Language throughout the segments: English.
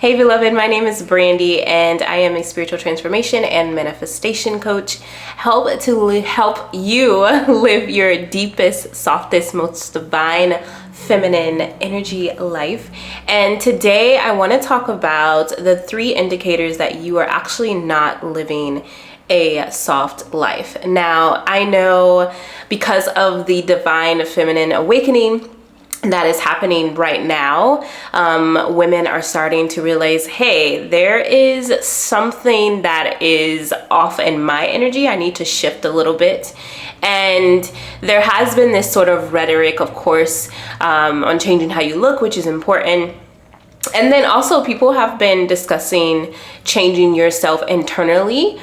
Hey beloved, my name is Brandy and I am a spiritual transformation and manifestation coach. Help you live your deepest, softest, most divine feminine energy life. And today I want to talk about the 3 indicators that you are actually not living a soft life. Now, I know because of the divine feminine awakening that is happening right now, women are starting to realize, hey, there is something that is off in my energy. I need to shift a little bit. And there has been this sort of rhetoric, of course, on changing how you look, which is important. And then also people have been discussing changing yourself internally.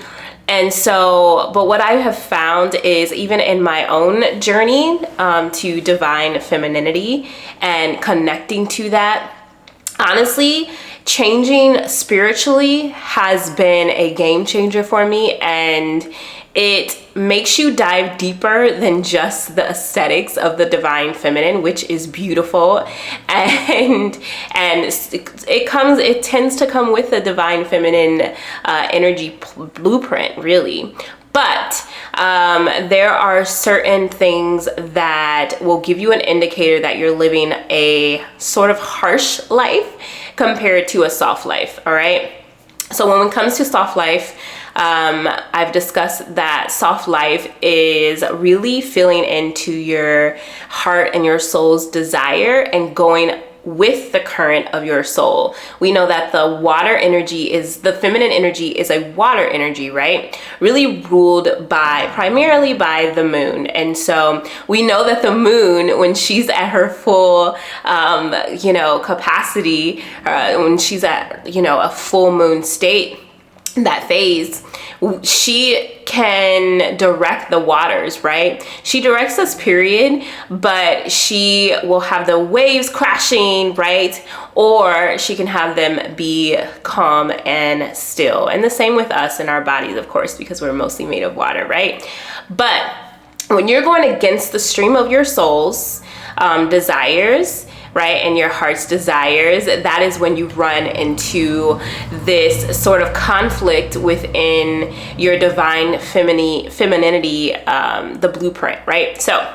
And so, but what I have found is even in my own journey to divine femininity and connecting to that, honestly, changing spiritually has been a game changer for me, and it makes you dive deeper than just the aesthetics of the divine feminine, which is beautiful, and it tends to come with the divine feminine energy blueprint, really. But there are certain things that will give you an indicator that you're living a sort of harsh life compared to a soft life. All right. So when it comes to soft life, I've discussed that soft life is really feeling into your heart and your soul's desire and going with the current of your soul. We know that the feminine energy is a water energy, right? Really ruled primarily by the moon. And so we know that the moon, when she's at her full, capacity, when she's at, a full moon state, that phase, she can direct the waters, right? She directs us, period, but she will have the waves crashing, right? Or she can have them be calm and still. And the same with us and our bodies, of course, because we're mostly made of water, right? But when you're going against the stream of your soul's desires, right, and your heart's desires, that is when you run into this sort of conflict within your divine femininity, the blueprint, right? So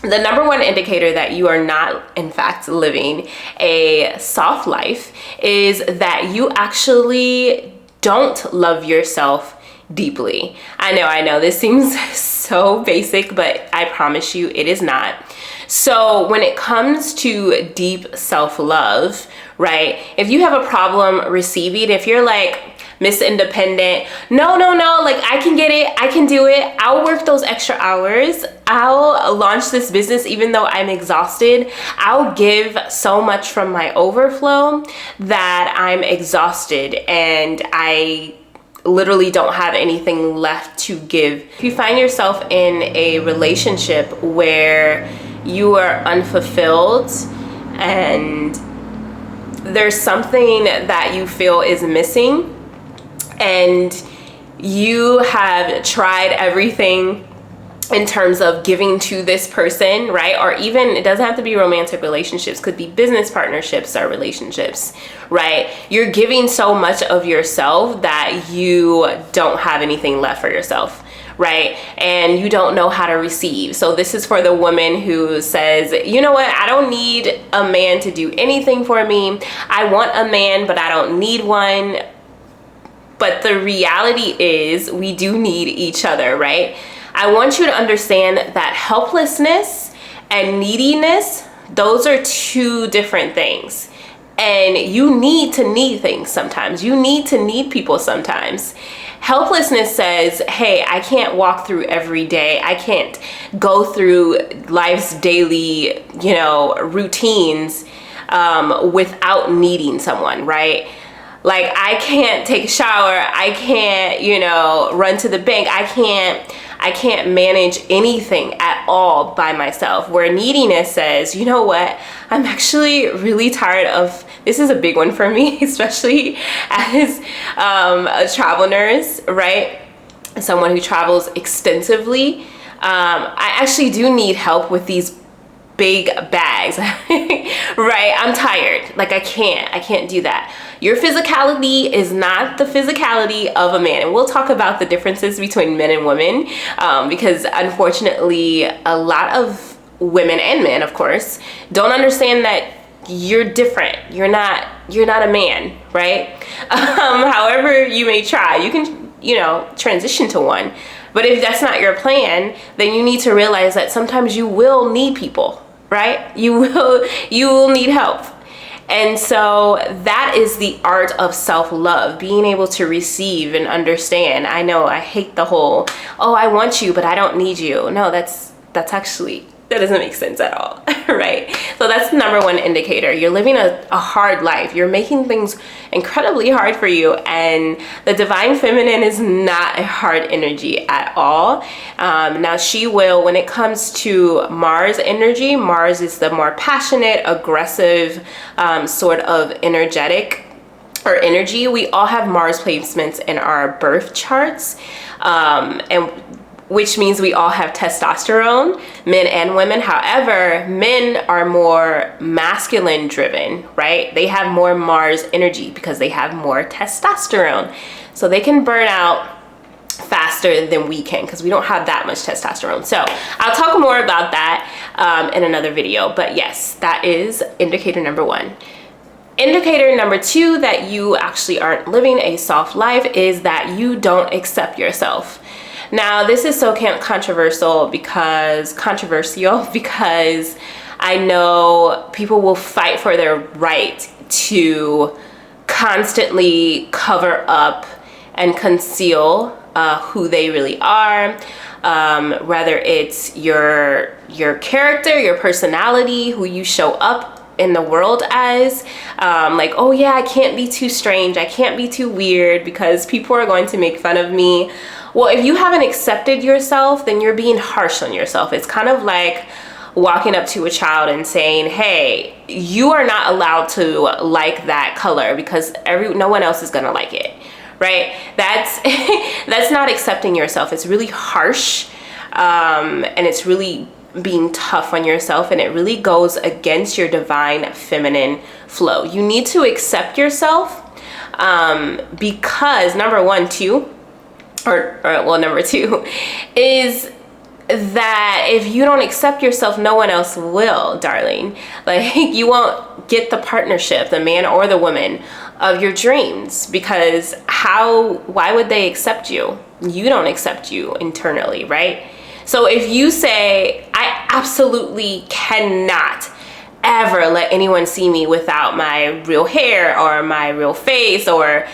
the number one indicator that you are not, in fact, living a soft life is that you actually don't love yourself deeply. I know, this seems so basic, but I promise you it is not. So when it comes to deep self-love, right, if you have a problem receiving, if you're like Miss Independent, no, like I can get it, I can do it, I'll work those extra hours, I'll launch this business even though I'm exhausted, I'll give so much from my overflow that I'm exhausted and I literally don't have anything left to give. If you find yourself in a relationship where you are unfulfilled and there's something that you feel is missing and you have tried everything in terms of giving to this person, right? Or even, it doesn't have to be romantic relationships, could be business partnerships or relationships, right? You're giving so much of yourself that you don't have anything left for yourself, right? And you don't know how to receive. So this is for the woman who says, you know what? I don't need a man to do anything for me. I want a man, but I don't need one. But the reality is we do need each other, right? I want you to understand that helplessness and neediness, those are 2 different things. And you need to need things sometimes. You need to need people sometimes. Helplessness says, hey, I can't walk through every day. I can't go through life's daily, routines without needing someone, right? Like I can't take a shower. I can't, run to the bank. I can't manage anything at all by myself. Where neediness says, you know what? I'm actually really tired of, this is a big one for me, especially as a travel nurse, right? Someone who travels extensively. I actually do need help with these big bags, right? I'm tired. Like I can't do that. Your physicality is not the physicality of a man. And we'll talk about the differences between men and women, because unfortunately a lot of women and men, of course, don't understand that you're different. You're not a man, right? However you may try, you can, transition to one. But if that's not your plan, then you need to realize that sometimes you will need people, right? You will need help. And so that is the art of self-love, being able to receive and understand. I know I hate the whole, oh, I want you, but I don't need you. No, that doesn't make sense at all, right? So that's the number one indicator. You're living a hard life. You're making things incredibly hard for you. And the divine feminine is not a hard energy at all. Now she will, when it comes to Mars energy, Mars is the more passionate, aggressive, sort of energetic or energy. We all have Mars placements in our birth charts. And which means we all have testosterone, men and women. However, men are more masculine driven, right? They have more Mars energy because they have more testosterone. So they can burn out faster than we can because we don't have that much testosterone. So I'll talk more about that in another video. But yes, that is indicator number one. Indicator number two that you actually aren't living a soft life is that you don't accept yourself. Now, this is so controversial because I know people will fight for their right to constantly cover up and conceal who they really are, whether it's your character, your personality, who you show up in the world as, like, oh yeah, I can't be too strange, I can't be too weird because people are going to make fun of me. Well, if you haven't accepted yourself, then you're being harsh on yourself. It's kind of like walking up to a child and saying, hey, you are not allowed to like that color because no one else is gonna like it, right? That's not accepting yourself. It's really harsh, and it's really being tough on yourself, and it really goes against your divine feminine flow. You need to accept yourself, because number two is that if you don't accept yourself, no one else will, darling. Like, you won't get the partnership, the man or the woman of your dreams, because why would they accept you? You don't accept you internally, right? So if you say, I absolutely cannot ever let anyone see me without my real hair or my real face or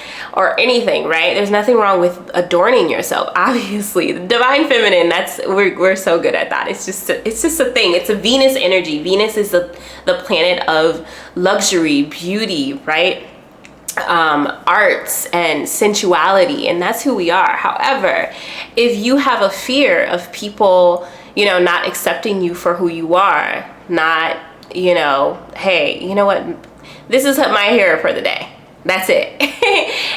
anything, right? There's nothing wrong with adorning yourself. Obviously, the divine feminine, we're so good at that. It's just a thing. It's a Venus energy. Venus is the planet of luxury, beauty, right? Arts and sensuality, and that's who we are. However, if you have a fear of people, not accepting you for who you are, not, hey, you know what, this is my hair for the day, that's it.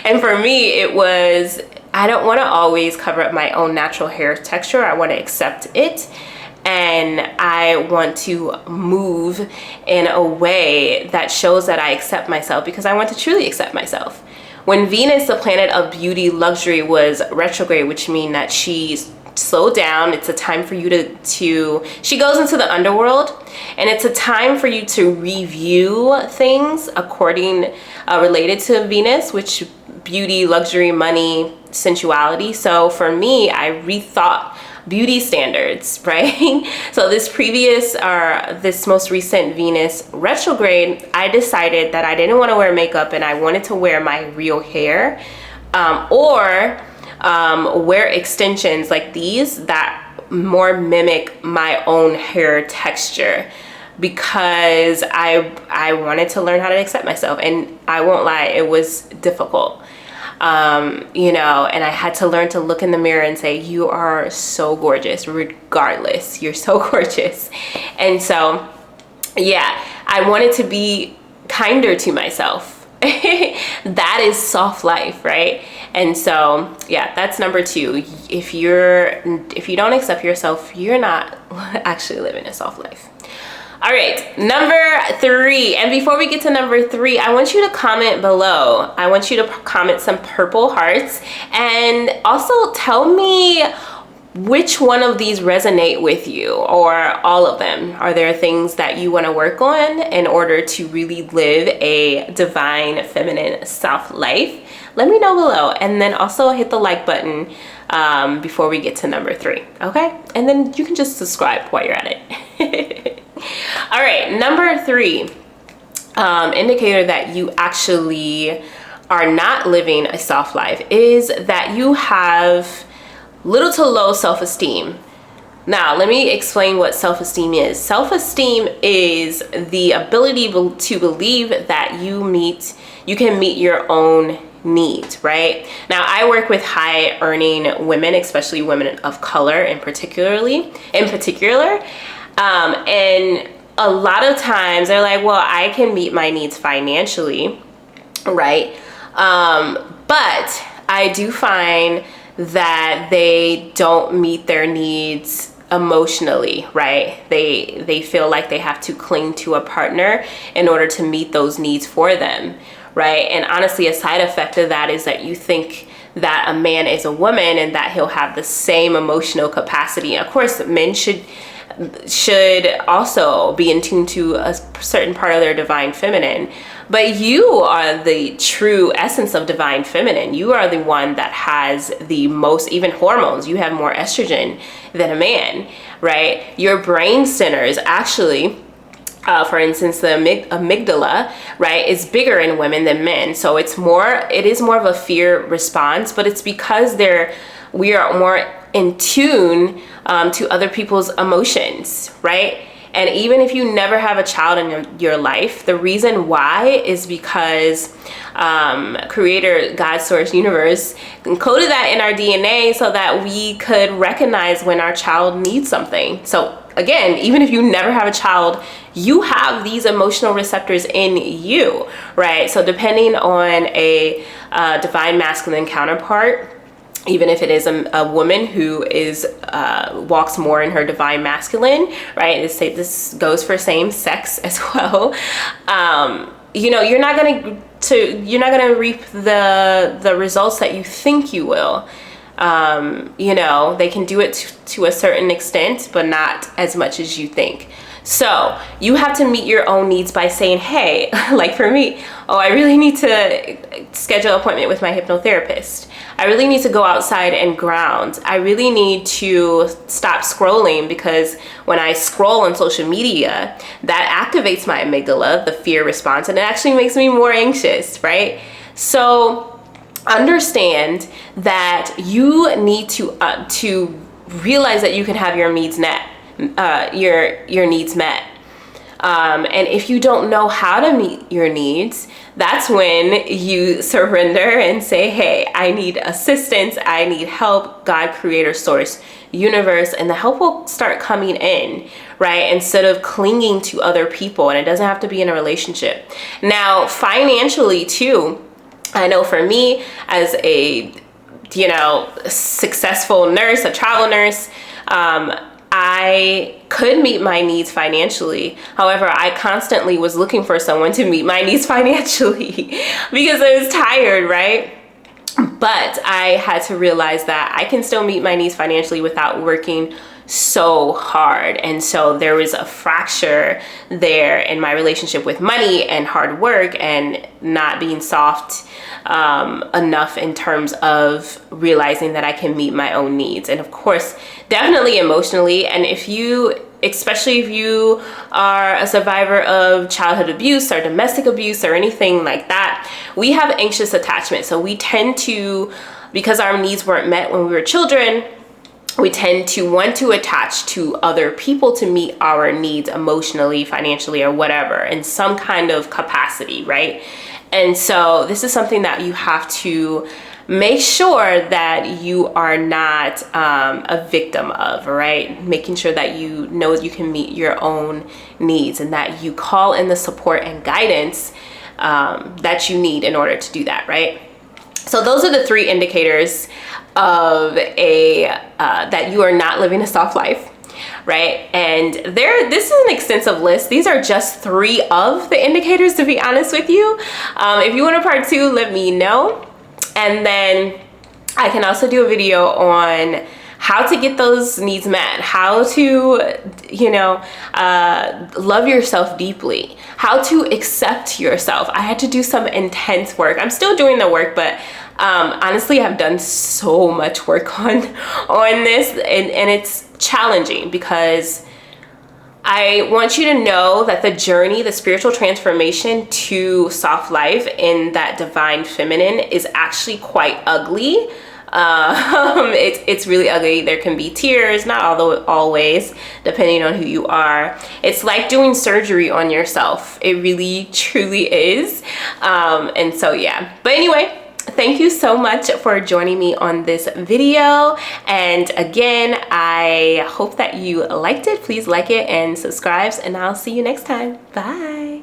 And for me, it was, I don't want to always cover up my own natural hair texture. I want to accept it, and I want to move in a way that shows that I accept myself, because I want to truly accept myself. When Venus, the planet of beauty, luxury, was retrograde, which means that she's slowed down, it's a time for you she goes into the underworld, and it's a time for you to review things related to Venus, which beauty, luxury, money, sensuality. So for me, I rethought beauty standards, right? So this most recent Venus retrograde, I decided that I didn't want to wear makeup and I wanted to wear my real hair, or wear extensions like these that more mimic my own hair texture, because I wanted to learn how to accept myself. And I won't lie, it was difficult. And I had to learn to look in the mirror and say, you are so gorgeous, regardless, you're so gorgeous. And so, yeah, I wanted to be kinder to myself. That is soft life, right? And so, yeah, that's number two. If you don't accept yourself, you're not actually living a soft life. All right, number 3. And before we get to number 3, I want you to comment below. I want you to comment some purple hearts, and also tell me which one of these resonate with you, or all of them. Are there things that you want to work on in order to really live a divine feminine self life? Let me know below, and then also hit the like button before we get to number 3, okay? And then you can just subscribe while you're at it. All right, number 3, indicator that you actually are not living a soft life is that you have little to low self-esteem. Now, let me explain what self-esteem is. Self-esteem is the ability to believe that you can meet your own needs, right? Now, I work with high earning women, especially women of color in particular. And a lot of times they're like, well, I can meet my needs financially, right? But I do find that they don't meet their needs emotionally, right? They feel like they have to cling to a partner in order to meet those needs for them, right? And honestly, a side effect of that is that you think that a man is a woman and that he'll have the same emotional capacity. Of course, men should also be in tune to a certain part of their divine feminine, but you are the true essence of divine feminine. You are the one that has the most, even hormones. You have more estrogen than a man, right? Your brain centers actually, for instance, the amygdala, right, is bigger in women than men. So it is more of a fear response, but it's because we are more in tune to other people's emotions, right? And even if you never have a child in your life, the reason why is because Creator, God, Source, Universe encoded that in our DNA so that we could recognize when our child needs something. So again, even if you never have a child, you have these emotional receptors in you, right? So depending on a divine masculine counterpart, even if it is a woman who walks more in her divine masculine, right? This goes for same sex as well. You're not gonna reap the results that you think you will. They can do it to a certain extent, but not as much as you think. So you have to meet your own needs by saying, hey, like for me, I really need to schedule an appointment with my hypnotherapist. I really need to go outside and ground. I really need to stop scrolling, because when I scroll on social media, that activates my amygdala, the fear response, and it actually makes me more anxious, right? So understand that you need to realize that you can have your needs met. Your needs met. And if you don't know how to meet your needs, that's when you surrender and say, hey, I need assistance, I need help, God, Creator, Source, Universe, and the help will start coming in, right? Instead of clinging to other people. And it doesn't have to be in a relationship. Now, financially too, I know for me as a successful nurse, a travel nurse, I could meet my needs financially. However, I constantly was looking for someone to meet my needs financially because I was tired, right? But I had to realize that I can still meet my needs financially without working so hard. And so there was a fracture there in my relationship with money and hard work, and not being soft enough in terms of realizing that I can meet my own needs. And of course, definitely emotionally. And especially if you are a survivor of childhood abuse or domestic abuse or anything like that, we have anxious attachment. So we tend to, because our needs weren't met when we were children, we tend to want to attach to other people to meet our needs emotionally, financially, or whatever, in some kind of capacity, right? And so this is something that you have to make sure that you are not a victim of, right? Making sure that you know you can meet your own needs, and that you call in the support and guidance that you need in order to do that, right? So those are the 3 indicators of that you are not living a soft life. right? And this is an extensive list. These are just 3 of the indicators, to be honest with you. If you want a part 2, let me know. And then I can also do a video on how to get those needs met, how to, you know, love yourself deeply, how to accept yourself. I had to do some intense work. I'm still doing the work, but honestly, I've done so much work on this, and it's challenging because I want you to know that the journey, the spiritual transformation to soft life in that divine feminine is actually quite ugly. It's really ugly. There can be tears, not always, depending on who you are. It's like doing surgery on yourself. It really, truly is. And so, yeah. But anyway, thank you so much for joining me on this video. And again, I hope that you liked it. Please like it and subscribe, and I'll see you next time. Bye.